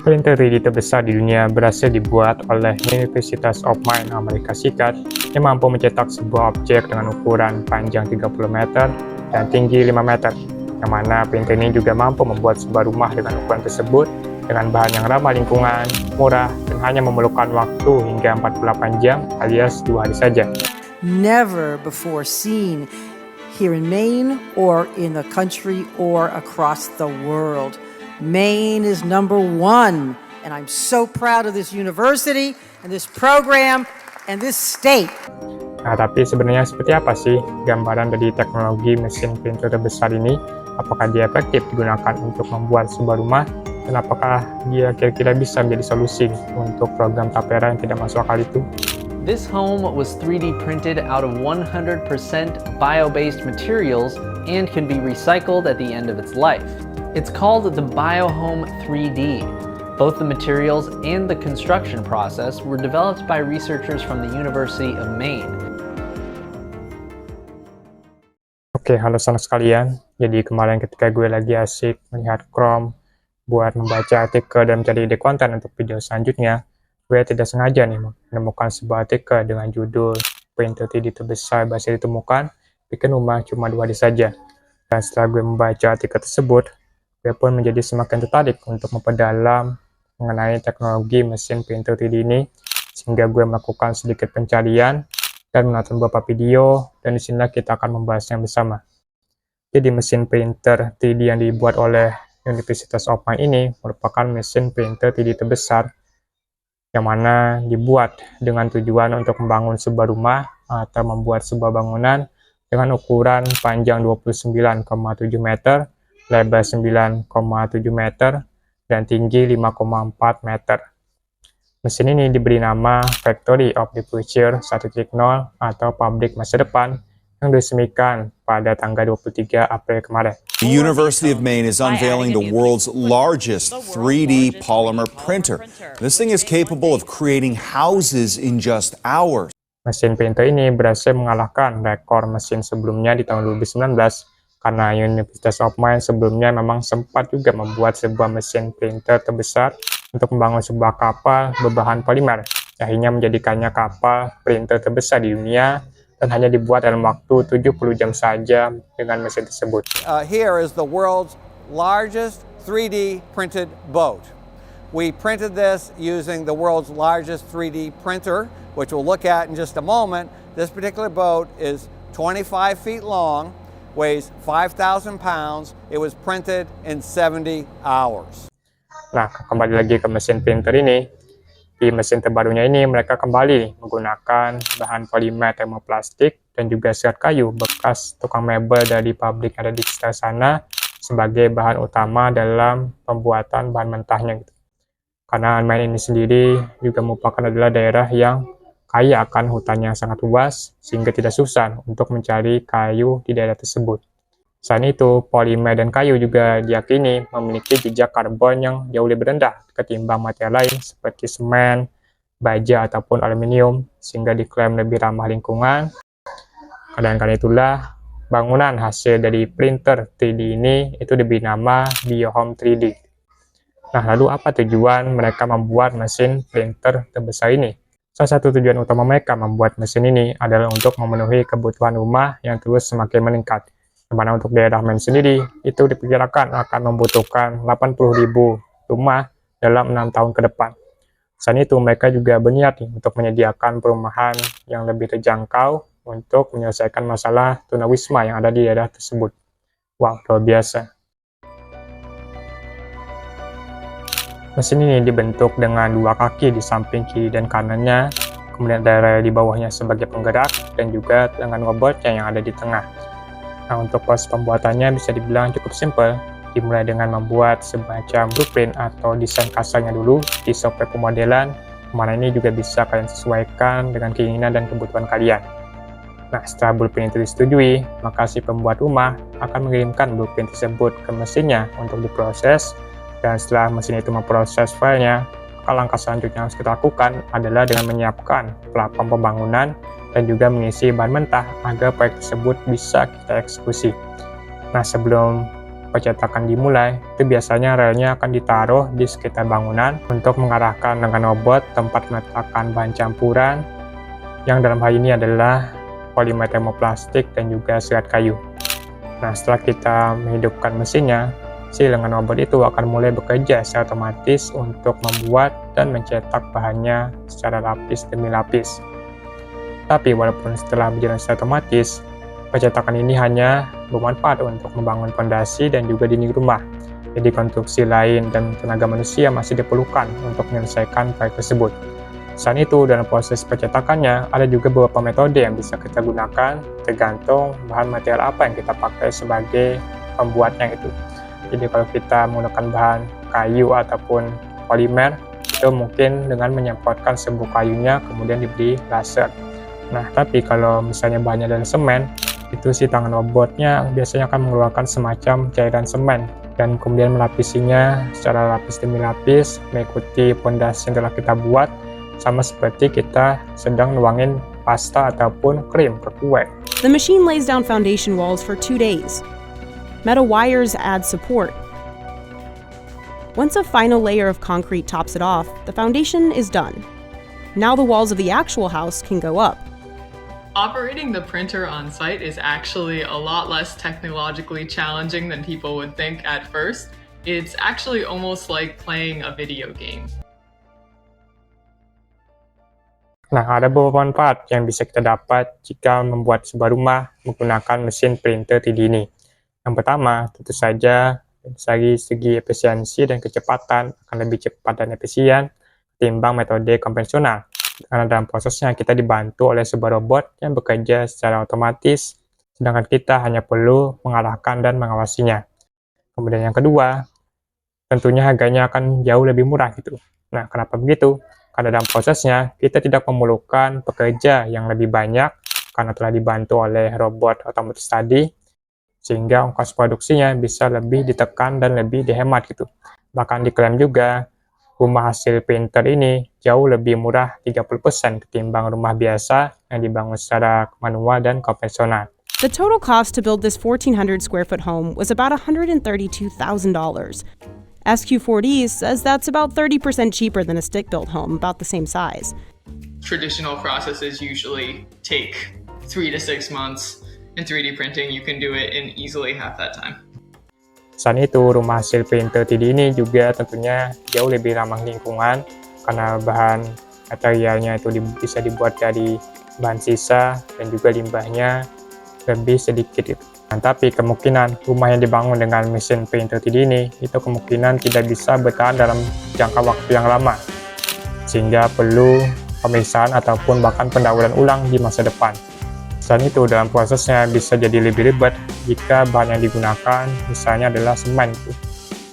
Printer 3D terbesar di dunia berhasil dibuat oleh University of Maine, Amerika Serikat, yang mampu mencetak sebuah objek dengan ukuran panjang 30 meter dan tinggi 5 meter, yang mana printer ini juga mampu membuat sebuah rumah dengan ukuran tersebut dengan bahan yang ramah lingkungan, murah, dan hanya memerlukan waktu hingga 48 jam alias 2 hari saja. Never before seen here in Maine or in the country or across the world. Maine is #1, and I'm so proud of this university and this program and this state. Nah, tapi sebenarnya seperti apa sih gambaran dari teknologi mesin printer terbesar ini? Apakah dia efektif digunakan untuk membuat sebuah rumah? Dan apakah dia kira-kira bisa menjadi solusi untuk program tapera yang tidak masuk akal itu? This home was 3D printed out of 100% bio-based materials and can be recycled at the end of its life. It's called the BioHome 3D. Both the materials and the construction process were developed by researchers from the University of Maine. Oke, halo sanak sekalian. Jadi kemarin ketika gue lagi asik melihat Chrome buat membaca artikel dan mencari ide konten untuk video selanjutnya, gue tidak sengaja nih menemukan sebuah artikel dengan judul Printer 3D terbesar berhasil ditemukan, bikin rumah cuma 2 hari saja. Dan setelah gue membaca artikel tersebut, gue pun menjadi semakin tertarik untuk memperdalam mengenai teknologi mesin printer 3D ini, sehingga gue melakukan sedikit pencarian dan menonton beberapa video, dan disinilah kita akan membahasnya bersama. Jadi mesin printer 3D yang dibuat oleh Universitas of Maine ini merupakan mesin printer 3D terbesar yang mana dibuat dengan tujuan untuk membangun sebuah rumah atau membuat sebuah bangunan dengan ukuran panjang 29,7 meter, lebar 9,7 meter, dan tinggi 5,4 meter. Mesin ini diberi nama Factory of the Future 1.0 atau pabrik masa depan yang diresmikan pada tanggal 23 April kemarin. The University of Maine is unveiling the world's largest 3D polymer printer. This thing is capable of creating houses in just hours. Mesin printer ini berhasil mengalahkan rekor mesin sebelumnya di tahun 2019, karena Universitas of Maine sebelumnya memang sempat juga membuat sebuah mesin printer terbesar untuk membangun sebuah kapal berbahan polimer, yang akhirnya menjadikannya kapal printer terbesar di dunia dan hanya dibuat dalam waktu 70 jam saja dengan mesin tersebut. Here is the world's largest 3D printed boat. We printed this using the world's largest 3D printer, which we'll look at in just a moment. This particular boat is 25 feet long, weighs 5,000 pounds. It was printed in 70 hours. Nah, kembali lagi ke mesin printer ini. Di mesin terbarunya ini, mereka kembali menggunakan bahan polimer termoplastik dan juga serat kayu bekas tukang mebel dari pabrik yang ada di sekitar sana sebagai bahan utama dalam pembuatan bahan mentahnya. Karena Maine ini sendiri juga merupakan adalah daerah yang kaya akan hutan yang sangat luas, sehingga tidak susah untuk mencari kayu di daerah tersebut. Selain itu, polimer dan kayu juga diyakini memiliki jejak karbon yang jauh lebih rendah ketimbang material lain seperti semen, baja, ataupun aluminium, sehingga diklaim lebih ramah lingkungan. Dan karena itulah, bangunan hasil dari printer 3D ini itu diberi nama BioHome 3D. Nah, lalu apa tujuan mereka membuat mesin printer terbesar ini? Salah satu tujuan utama mereka membuat mesin ini adalah untuk memenuhi kebutuhan rumah yang terus semakin meningkat. Di mana untuk daerah Maine sendiri, itu diperkirakan akan membutuhkan 80.000 rumah dalam 6 tahun ke depan. Selain itu, mereka juga berniat untuk menyediakan perumahan yang lebih terjangkau untuk menyelesaikan masalah tunawisma yang ada di daerah tersebut. Wow, luar biasa. Mesin ini dibentuk dengan 2 kaki di samping kiri dan kanannya, kemudian daerah di bawahnya sebagai penggerak, dan juga dengan robotnya yang ada di tengah. Nah, untuk proses pembuatannya bisa dibilang cukup simpel, dimulai dengan membuat semacam blueprint atau desain kasarnya dulu di software pemodelan, mana ini juga bisa kalian sesuaikan dengan keinginan dan kebutuhan kalian. Nah, setelah blueprint itu disetujui, maka si pembuat rumah akan mengirimkan blueprint tersebut ke mesinnya untuk diproses. Dan setelah mesin itu memproses filenya, maka langkah selanjutnya yang harus kita lakukan adalah dengan menyiapkan platform pembangunan dan juga mengisi bahan mentah agar proyek tersebut bisa kita eksekusi. Nah, sebelum pencetakan dimulai, itu biasanya relnya akan ditaruh di sekitar bangunan untuk mengarahkan dengan robot tempat meletakkan bahan campuran, yang dalam hal ini adalah polimer termoplastik dan juga serat kayu. Nah, setelah kita menghidupkan mesinnya, si lengan robot itu akan mulai bekerja secara otomatis untuk membuat dan mencetak bahannya secara lapis demi lapis. Tapi walaupun setelah berjalan secara otomatis, pencetakan ini hanya bermanfaat untuk membangun fondasi dan juga dinding rumah. Jadi konstruksi lain dan tenaga manusia masih diperlukan untuk menyelesaikan proyek tersebut. Selain itu, dalam proses pencetakannya, ada juga beberapa metode yang bisa kita gunakan tergantung bahan material apa yang kita pakai sebagai pembuatnya itu. Jadi kalau kita menggunakan bahan kayu ataupun polimer, itu mungkin dengan menyemprotkan serbuk kayunya kemudian diberi laser. Nah, tapi kalau misalnya bahannya dari semen, itu si tangan robotnya biasanya akan mengeluarkan semacam cairan semen dan kemudian melapisinya secara lapis demi lapis mengikuti fondasi yang telah kita buat, sama seperti kita sedang nuangin pasta ataupun krim ke kue. The machine lays down foundation walls for 2 days. Metal wires add support. Once a final layer of concrete tops it off, the foundation is done. Now the walls of the actual house can go up. Operating the printer on site is actually a lot less technologically challenging than people would think at first. It's actually almost like playing a video game. Nah, ada beberapa manfaat yang bisa kita dapat jika membuat sebuah rumah menggunakan mesin printer 3D ini. Yang pertama, tentu saja dari segi efisiensi dan kecepatan akan lebih cepat dan efisien ketimbang metode konvensional. Karena dalam prosesnya kita dibantu oleh sebuah robot yang bekerja secara otomatis, sedangkan kita hanya perlu mengarahkan dan mengawasinya. Kemudian yang kedua, tentunya harganya akan jauh lebih murah gitu. Nah, kenapa begitu? Karena dalam prosesnya kita tidak memerlukan pekerja yang lebih banyak karena telah dibantu oleh robot otomatis tadi, sehingga ongkos produksinya bisa lebih ditekan dan lebih dihemat gitu. Bahkan diklaim juga rumah hasil printer ini jauh lebih murah 30% ketimbang rumah biasa yang dibangun secara manual dan konvensional. The total cost to build this 1,400 square foot home was about $132,000. SQ4D says that's about 30% cheaper than a stick-built home about the same size. Traditional processes usually take 3 to 6 months. In 3D printing, you can do it in easily half that time. Selain itu, rumah hasil printer 3D ini juga tentunya jauh lebih ramah lingkungan karena bahan materialnya itu bisa dibuat dari bahan sisa dan juga limbahnya lebih sedikit. Nah, tapi kemungkinan rumah yang dibangun dengan mesin printer 3D ini itu kemungkinan tidak bisa bertahan dalam jangka waktu yang lama, sehingga perlu pemisahan ataupun bahkan pendahuluan ulang di masa depan. Selain itu, dalam prosesnya bisa jadi lebih ribet jika bahan yang digunakan misalnya adalah semen itu.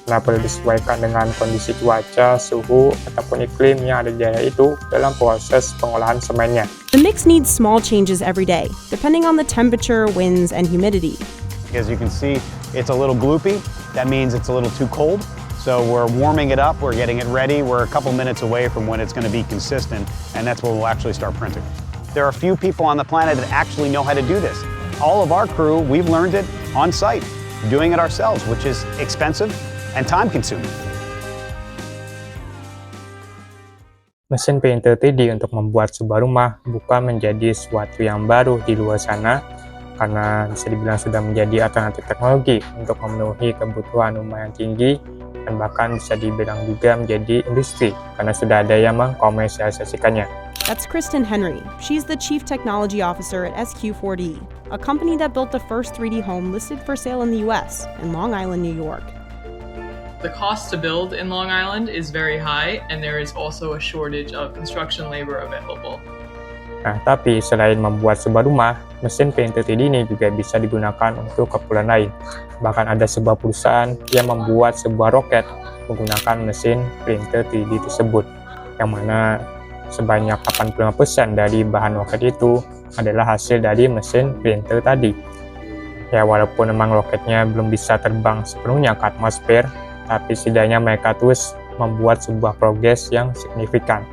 Karena perlu disesuaikan dengan kondisi cuaca, suhu, ataupun iklim yang ada di daerah itu dalam proses pengolahan semennya. The mix needs small changes every day, depending on the temperature, winds, and humidity. As you can see, it's a little gloopy. That means it's a little too cold. So we're warming it up, we're getting it ready. We're a couple minutes away from when it's going to be consistent, and that's when we'll actually start printing. There are a few people on the planet that actually know how to do this. All of our crew, we've learned it on site, doing it ourselves, which is expensive and time-consuming. Mesin printer 3D untuk membuat sebuah rumah bukan menjadi sesuatu yang baru di luar sana, karena bisa dibilang sudah menjadi alternatif teknologi untuk memenuhi kebutuhan rumah yang tinggi, dan bahkan bisa dibilang juga menjadi industri, karena sudah ada yang mengkomersialisasikannya. That's Kristen Henry. She's the Chief Technology Officer at SQ4D, a company that built the first 3D home listed for sale in the US, in Long Island, New York. The cost to build in Long Island is very high, and there is also a shortage of construction labor available. Nah, tapi selain membuat sebuah rumah, mesin printer 3D ini juga bisa digunakan untuk keperluan lain. Bahkan ada sebuah perusahaan yang membuat sebuah roket menggunakan mesin printer 3D tersebut, yang mana sebanyak 85% dari bahan roket itu adalah hasil dari mesin printer tadi. Ya, walaupun memang roketnya belum bisa terbang sepenuhnya ke atmosfer, tapi setidaknya mereka terus membuat sebuah progres yang signifikan.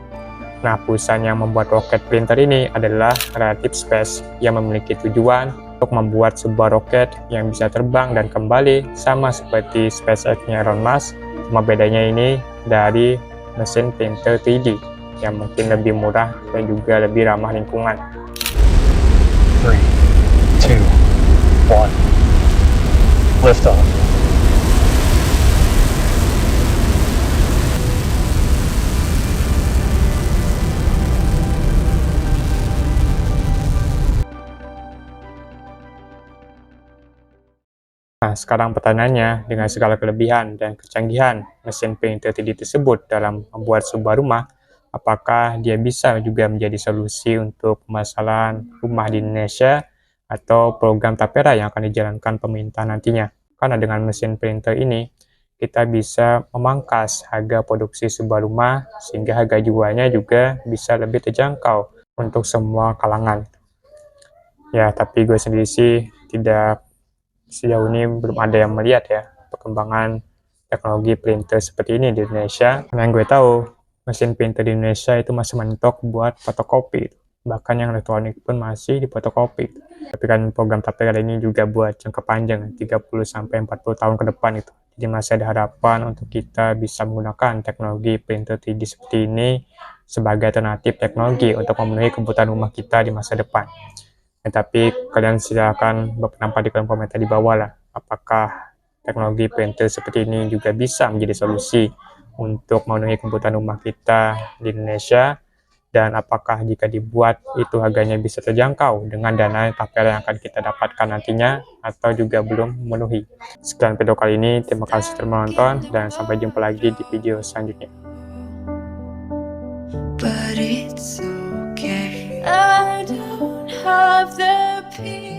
Nah, perusahaan yang membuat roket printer ini adalah Creative Space yang memiliki tujuan untuk untuk membuat sebuah roket yang bisa terbang dan kembali sama seperti SpaceX-nya Elon Musk. Cuma bedanya ini dari mesin printer 3D yang mungkin lebih murah dan juga lebih ramah lingkungan. 3, 2, 1, lift off. Nah, sekarang pertanyaannya, dengan segala kelebihan dan kecanggihan mesin printer 3D tersebut dalam membuat sebuah rumah, apakah dia bisa juga menjadi solusi untuk permasalahan rumah di Indonesia atau program Tapera yang akan dijalankan pemerintah nantinya? Karena dengan mesin printer ini, kita bisa memangkas harga produksi sebuah rumah sehingga harga jualnya juga bisa lebih terjangkau untuk semua kalangan. Ya, tapi gue sendiri sih sejauh ini belum ada yang melihat ya perkembangan teknologi printer seperti ini di Indonesia. Karena yang gue tahu, mesin printer di Indonesia itu masih mentok buat fotokopi. Bahkan yang elektronik pun masih di fotokopi. Tapi kan program Tapera ini juga buat jangka panjang, 30-40 tahun ke depan itu. Jadi masih ada harapan untuk kita bisa menggunakan teknologi printer 3D seperti ini sebagai alternatif teknologi untuk memenuhi kebutuhan rumah kita di masa depan. Tapi kalian silakan berpendapat di kolom komentar di bawah lah, apakah teknologi printer seperti ini juga bisa menjadi solusi untuk memenuhi kebutuhan rumah kita di Indonesia, dan apakah jika dibuat itu harganya bisa terjangkau dengan dana Tapera yang akan kita dapatkan nantinya atau juga belum memenuhi. Sekian video kali ini, terima kasih telah menonton dan sampai jumpa lagi di video selanjutnya. But it's okay, I don't have the peace.